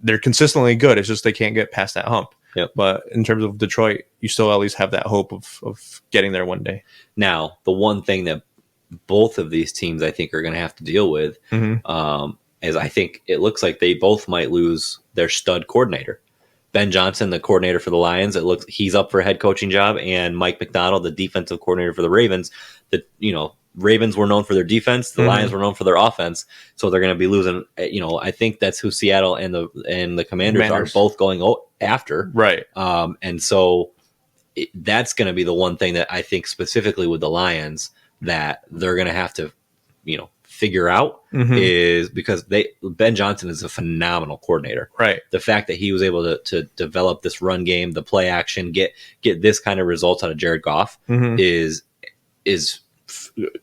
they're consistently good. It's just they can't get past that hump. Yep. But in terms of Detroit, you still at least have that hope of getting there one day. Now, the one thing that both of these teams I think are going to have to deal with is I think it looks like they both might lose their stud coordinator. Ben Johnson, the coordinator for the Lions, he's up for a head coaching job, and Mike McDonald, the defensive coordinator for the Ravens. Ravens were known for their defense. The Lions were known for their offense. So they're going to be losing. I think that's who Seattle and the Commanders are both going after. Right. And so that's going to be the one thing that I think specifically with the Lions that they're going to have to, figure out is because Ben Johnson is a phenomenal coordinator. Right. The fact that he was able to develop this run game, the play action, get this kind of results out of Jared Goff is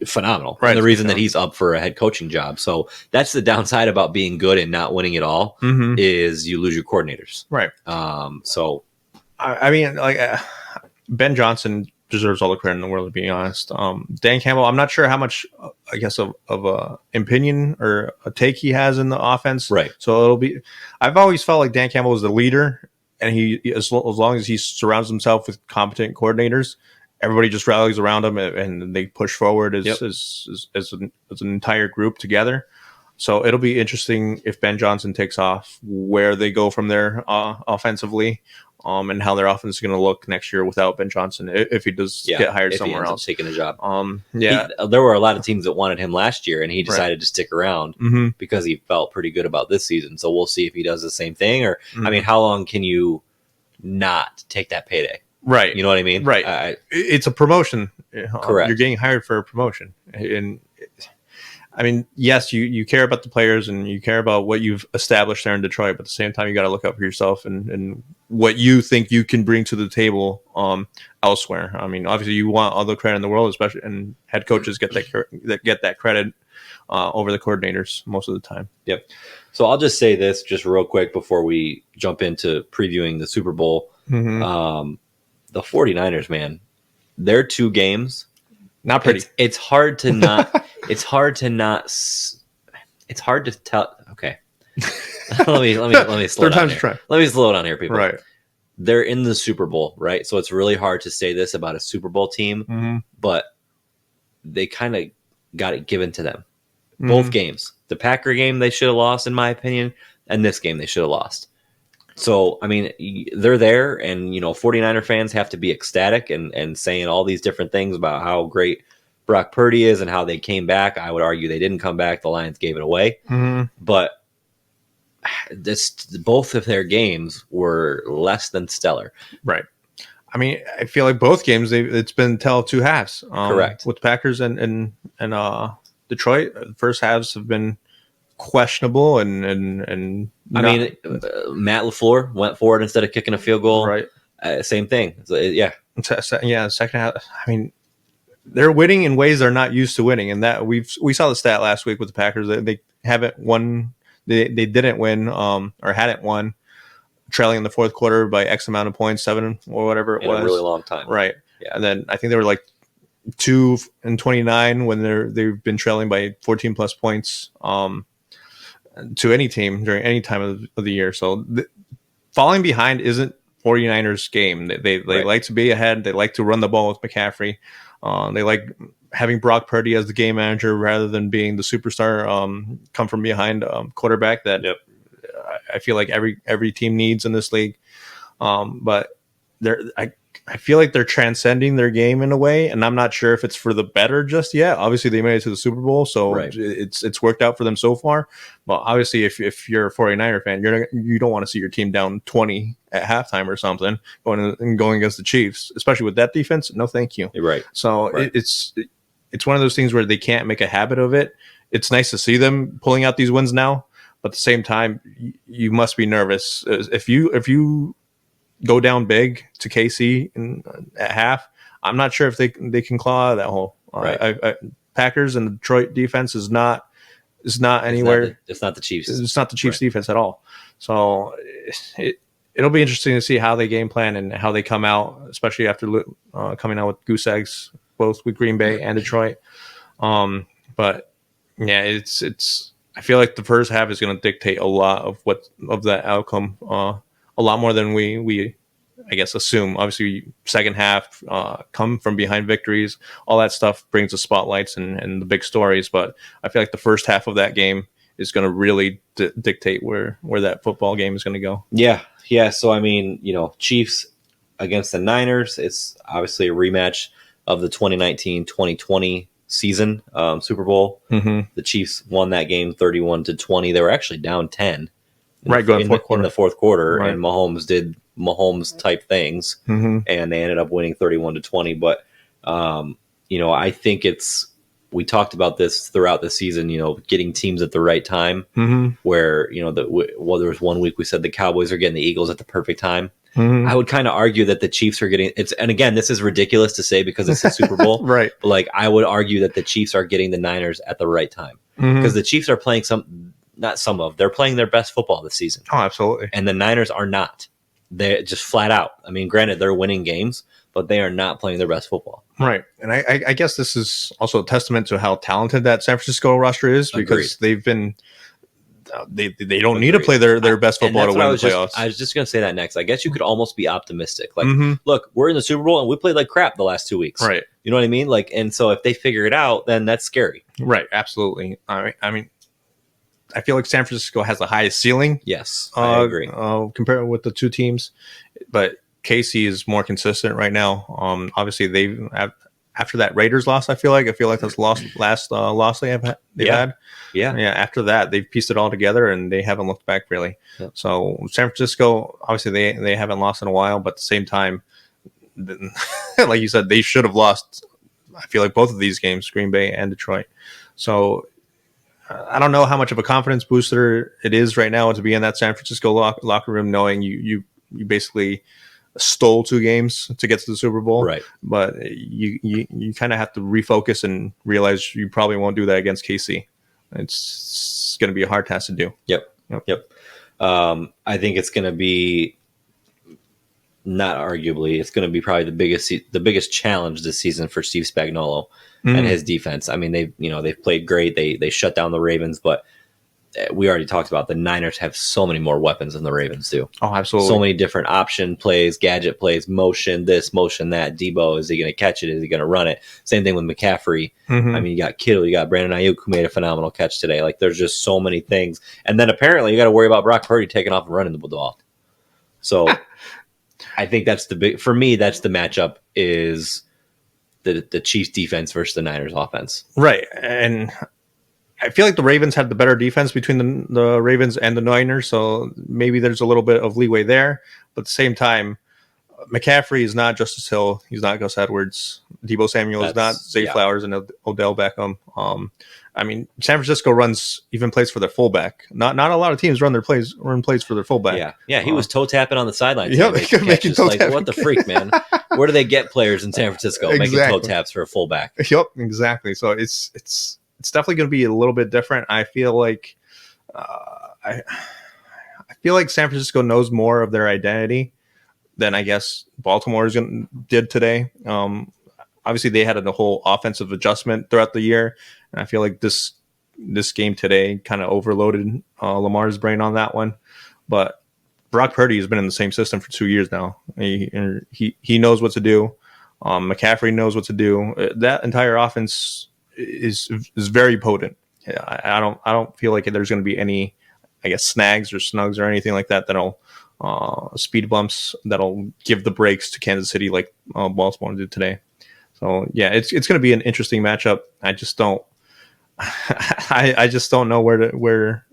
phenomenal. Right. And the reason that he's up for a head coaching job. So that's the downside about being good and not winning it all is you lose your coordinators. Right. So I mean, like Ben Johnson deserves all the credit in the world, to be honest. Dan Campbell, I'm not sure how much, I guess, of a opinion or a take he has in the offense. Right. So I've always felt like Dan Campbell is the leader, and he, as long as he surrounds himself with competent coordinators, everybody just rallies around him and they push forward as an entire group together. So it'll be interesting if Ben Johnson takes off, where they go from there offensively, and how their offense is going to look next year without Ben Johnson, if he does get hired somewhere else. Taking a job. There were a lot of teams that wanted him last year, and he decided to stick around because he felt pretty good about this season. So we'll see if he does the same thing. Or I mean, how long can you not take that payday? Right. You know what I mean? Right. It's a promotion. Correct. You're getting hired for a promotion. And I mean, yes, you care about the players and you care about what you've established there in Detroit, but at the same time, you got to look out for yourself and what you think you can bring to the table elsewhere. I mean, obviously you want all the credit in the world, especially, and head coaches get that credit over the coordinators most of the time. Yep. So I'll just say this just real quick before we jump into previewing the Super Bowl. Mm-hmm. The 49ers, man, their 2 games, not pretty. It's hard to not. It's hard to tell. Okay. let me slow down here. Let me slow down here, people. Right. They're in the Super Bowl, right? So it's really hard to say this about a Super Bowl team, but they kind of got it given to them. Both games. The Packer game they should have lost, in my opinion, and this game they should have lost. So, I mean, they're there, and, 49er fans have to be ecstatic and saying all these different things about how great Brock Purdy is and how they came back. I would argue they didn't come back. The Lions gave it away. But both of their games were less than stellar. Right. I mean, I feel like both games, it's been tell of 2 halves. Correct. With Packers and Detroit, the first halves have been questionable and I mean, Matt LaFleur went for it instead of kicking a field goal. Right. Same thing. Yeah. Yeah. Second half. I mean, they're winning in ways they're not used to winning, and that we saw the stat last week with the Packers. They haven't won. They didn't win or hadn't won, trailing in the fourth quarter by X amount of points, 7 or whatever it was. In a really long time. Right. Yeah. And then I think they were like 2-29 when they've been trailing by 14 plus points to any team during any time of the year. So falling behind isn't 49ers game. They right. like to be ahead. They like to run the ball with McCaffrey. They like having Brock Purdy as the game manager rather than being the superstar come from behind quarterback that I feel like every team needs in this league. But I feel like they're transcending their game in a way, and I'm not sure if it's for the better just yet. Obviously, they made it to the Super Bowl, so right. it's worked out for them so far. But obviously, if you're a 49er fan, you don't want to see your team down 20 at halftime or something going against the Chiefs, especially with that defense. No, thank you. You're right. So right. It's one of those things where they can't make a habit of it. It's nice to see them pulling out these wins now, but at the same time, you must be nervous if you go down big to KC at half. I'm not sure if they can claw that hole. Right. Packers and the Detroit defense is not anywhere. It's not the Chiefs. It's not the Chiefs right. defense at all. So it'll be interesting to see how they game plan and how they come out, especially after coming out with goose eggs both with Green Bay and Detroit. But yeah, it's. I feel like the first half is going to dictate a lot of that outcome. A lot more than we I guess assume. Obviously, second half come from behind victories, all that stuff brings the spotlights and the big stories. But I feel like the first half of that game is going to really dictate where that football game is going to go. Yeah. So I mean, Chiefs against the Niners. It's obviously a rematch of the 2019-2020 season Super Bowl. Mm-hmm. The Chiefs won that game 31-20. They were actually down 10. In the fourth quarter, right. And Mahomes did Mahomes type things, mm-hmm. and they ended up winning 31-20. But I think we talked about this throughout the season. Getting teams at the right time. Mm-hmm. Where there was 1 week we said the Cowboys are getting the Eagles at the perfect time. Mm-hmm. I would kind of argue that the Chiefs are getting it's. And again, this is ridiculous to say because it's the Super Bowl, right? But I would argue that the Chiefs are getting the Niners at the right time because the Chiefs are playing they're playing their best football this season. Oh, absolutely. And the Niners are not. They're just flat out. I mean, granted, they're winning games, but they are not playing their best football. Right. And I guess this is also a testament to how talented that San Francisco roster is because they've been they don't need to play their best football to win the playoffs. I was just going to say that next. I guess you could almost be optimistic. Look, we're in the Super Bowl and we played like crap the last 2 weeks. Right. You know what I mean? And so if they figure it out, then that's scary. Right. Absolutely. I mean, I feel like San Francisco has the highest ceiling. Yes, I agree. Compared with the two teams, but KC is more consistent right now. Obviously, they've after that Raiders loss, I feel like that's the last loss they've had. Yeah. After that, they've pieced it all together and they haven't looked back really. Yep. So San Francisco, obviously, they haven't lost in a while, but at the same time, like you said, they should have lost. I feel like both of these games, Green Bay and Detroit. So. I don't know how much of a confidence booster it is right now to be in that San Francisco locker room, knowing you you basically stole 2 games to get to the Super Bowl. Right. But you kind of have to refocus and realize you probably won't do that against KC. It's going to be a hard task to do. Yep. I think it's going to be, not arguably, it's going to be probably the biggest challenge this season for Steve Spagnuolo and his defense. I mean, they've played great. They shut down the Ravens, but we already talked about the Niners have so many more weapons than the Ravens do. Oh, absolutely. So many different option plays, gadget plays, motion this, motion that. Debo, is he going to catch it? Is he going to run it? Same thing with McCaffrey. I mean, you got Kittle, you got Brandon Ayuk, who made a phenomenal catch today. Like, there's just so many things. And then apparently you got to worry about Brock Purdy taking off and running the ball. So I think that's for me, that's the matchup, is the Chiefs defense versus the Niners offense. Right. And I feel like the Ravens had the better defense between the Ravens and the Niners, so maybe there's a little bit of leeway there. But at the same time, McCaffrey is not Justice Hill. He's not Gus Edwards. Debo Samuel is not Zay Flowers and Odell Beckham. I mean, San Francisco plays for their fullback. Not a lot of teams run plays for their fullback. Yeah. He was toe tapping on the sideline. Yeah, making toe tapping. What the freak, man? Where do they get players in San Francisco making toe taps for a fullback? Yep, exactly. So it's definitely going to be a little bit different. I feel like I feel like San Francisco knows more of their identity than I guess Baltimore did today. Obviously, they had a whole offensive adjustment throughout the year, and I feel like this game today kind of overloaded Lamar's brain on that one. But Brock Purdy has been in the same system for 2 years now. He knows what to do. McCaffrey knows what to do. That entire offense is very potent. Yeah, I don't feel like there's going to be any, I guess, snags or snugs or anything like that'll speed bumps that'll give the breaks to Kansas City like Baltimore did today. So yeah, it's going to be an interesting matchup. I just don't I just don't know where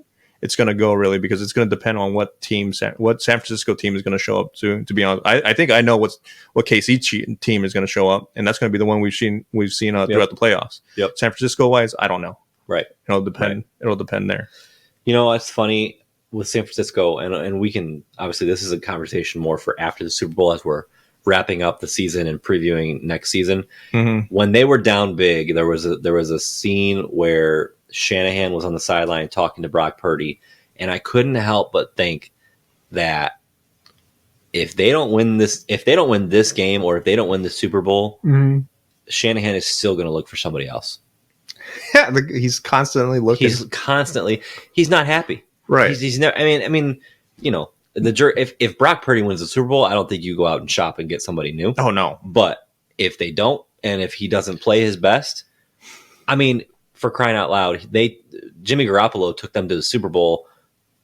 it's going to go really, because it's going to depend on what San Francisco team is going to show up to be honest. I think I know what KC team is going to show up, and that's going to be the one we've seen throughout the playoffs. Yep. San Francisco wise, I don't know. Right. It'll depend. Right. It'll depend there. You know, it's funny with San Francisco, and we can obviously, this is a conversation more for after the Super Bowl as we're wrapping up the season and previewing next season. When they were down big, there was a scene where Shanahan was on the sideline talking to Brock Purdy, and I couldn't help but think that if they don't win this game, or if they don't win the Super Bowl, Shanahan is still going to look for somebody else. Yeah, he's constantly looking. He's not happy. Right. He's never. I mean, you know, if Brock Purdy wins the Super Bowl, I don't think you go out and shop and get somebody new. Oh no. But if they don't, and if he doesn't play his best, I mean, for crying out loud, Jimmy Garoppolo took them to the Super Bowl,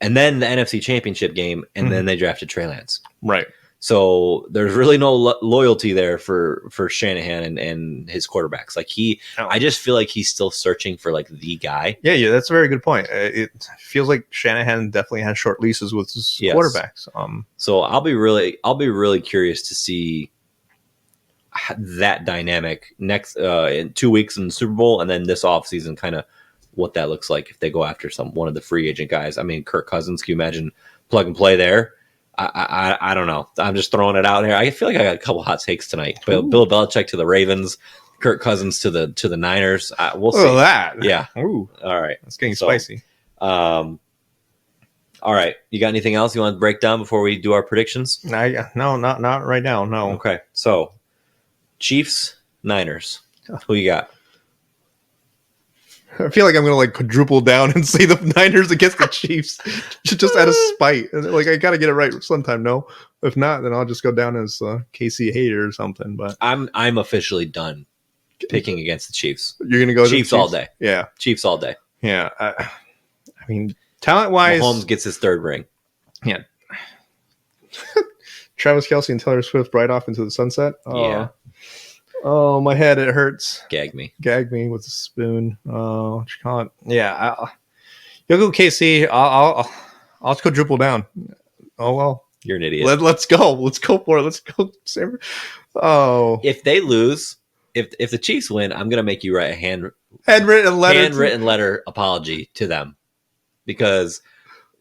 and then the NFC Championship game, and then they drafted Trey Lance. Right. So there's really no loyalty there for Shanahan and his quarterbacks. Like I just feel like he's still searching for like the guy. Yeah, that's a very good point. It feels like Shanahan definitely has short leases with his quarterbacks. So I'll be really curious to see that dynamic next in 2 weeks in the Super Bowl, and then this offseason, kind of what that looks like if they go after one of the free agent guys. I mean, Kirk Cousins, can you imagine plug and play there? I don't know. I'm just throwing it out here. I feel like I got a couple hot takes tonight. Bill Belichick to the Ravens, Kirk Cousins to the Niners. We'll see. That. Yeah. Ooh. All right. It's getting spicy. All right. You got anything else you want to break down before we do our predictions? No, not right now. No. Okay. So, Chiefs, Niners. Who you got? I feel like I'm going to like quadruple down and say the Niners against the Chiefs just out of spite. Like, I got to get it right sometime. No, if not, then I'll just go down as KC hater or something. But I'm officially done picking against the Chiefs. You're going to go Chiefs all day. Yeah, Chiefs all day. Yeah, I mean, talent wise, Mahomes gets his third ring. Yeah. Travis Kelce and Taylor Swift right off into the sunset. Yeah. Oh, my head, it hurts. Gag me with a spoon. Oh, what you call it? Yeah, you'll go KC. I'll quadruple down. Oh well, you're an idiot. Let's go. Let's go for it. Let's go. Oh, if they lose, if the Chiefs win, I'm gonna make you write a handwritten letter apology to them, because,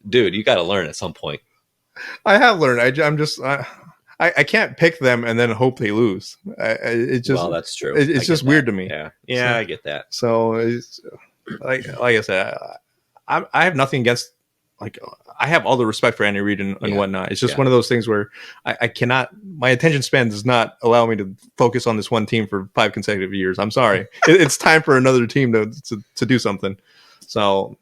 dude, you got to learn at some point. I have learned. I can't pick them and then hope they lose. Well, that's true. It's just weird to me. Yeah, I get that. So, it's, like I said, I have nothing against. Like, I have all the respect for Andy Reid and whatnot. It's just one of those things where I cannot. My attention span does not allow me to focus on this one team for 5 consecutive years. I'm sorry. It's time for another team to do something. So,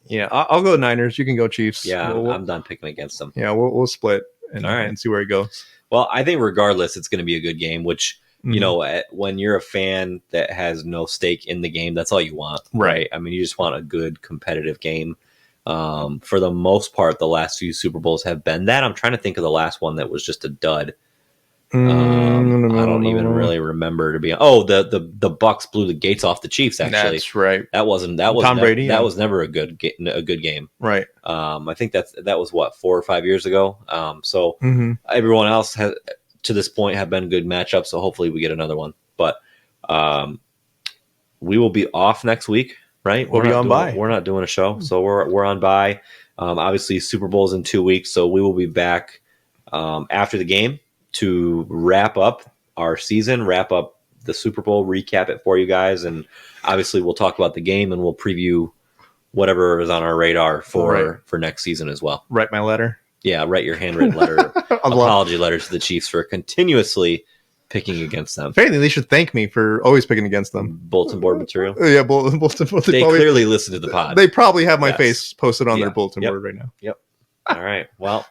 yeah, I'll go Niners. You can go Chiefs. Yeah, I'm done picking against them. Yeah, we'll split and see where it goes. Well, I think regardless, it's going to be a good game, which, you know, when you're a fan that has no stake in the game, that's all you want. Right. I mean, you just want a good competitive game. For the most part, the last few Super Bowls have been that. I'm trying to think of the last one that was just a dud. I don't even really remember the Bucks blew the gates off the Chiefs. Actually, that's right. That was Tom Brady. That was never a good game. Right. I think that was what 4 or 5 years ago. So everyone else has to this point have been good matchups. So hopefully we get another one. But we will be off next week. Right, we'll be on bye. We're not doing a show, so we're on bye. Obviously, Super Bowl's in 2 weeks, so we will be back after the game to wrap up our season, wrap up the Super Bowl, recap it for you guys, and obviously we'll talk about the game and we'll preview whatever is on our radar for next season as well. Write my letter. Yeah, write your handwritten letter, apology letter to the Chiefs for continuously picking against them. Apparently, they should thank me for always picking against them. Bulletin board material. Yeah, bulletin board. They clearly listen to the pod. They probably have my face posted on their bulletin board right now. Yep. All right. Well,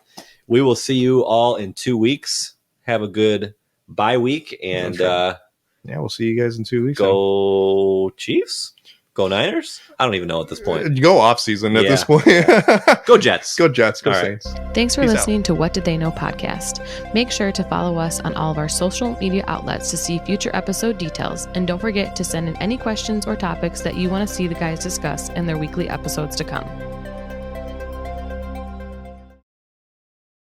we will see you all in 2 weeks. Have a good bye week, and we'll see you guys in 2 weeks. Go Chiefs. Go Niners? I don't even know at this point. Go off season at this point. Go Jets. Go Jets. Go Saints. Thanks for listening to What Did They Know podcast. Make sure to follow us on all of our social media outlets to see future episode details. And don't forget to send in any questions or topics that you want to see the guys discuss in their weekly episodes to come.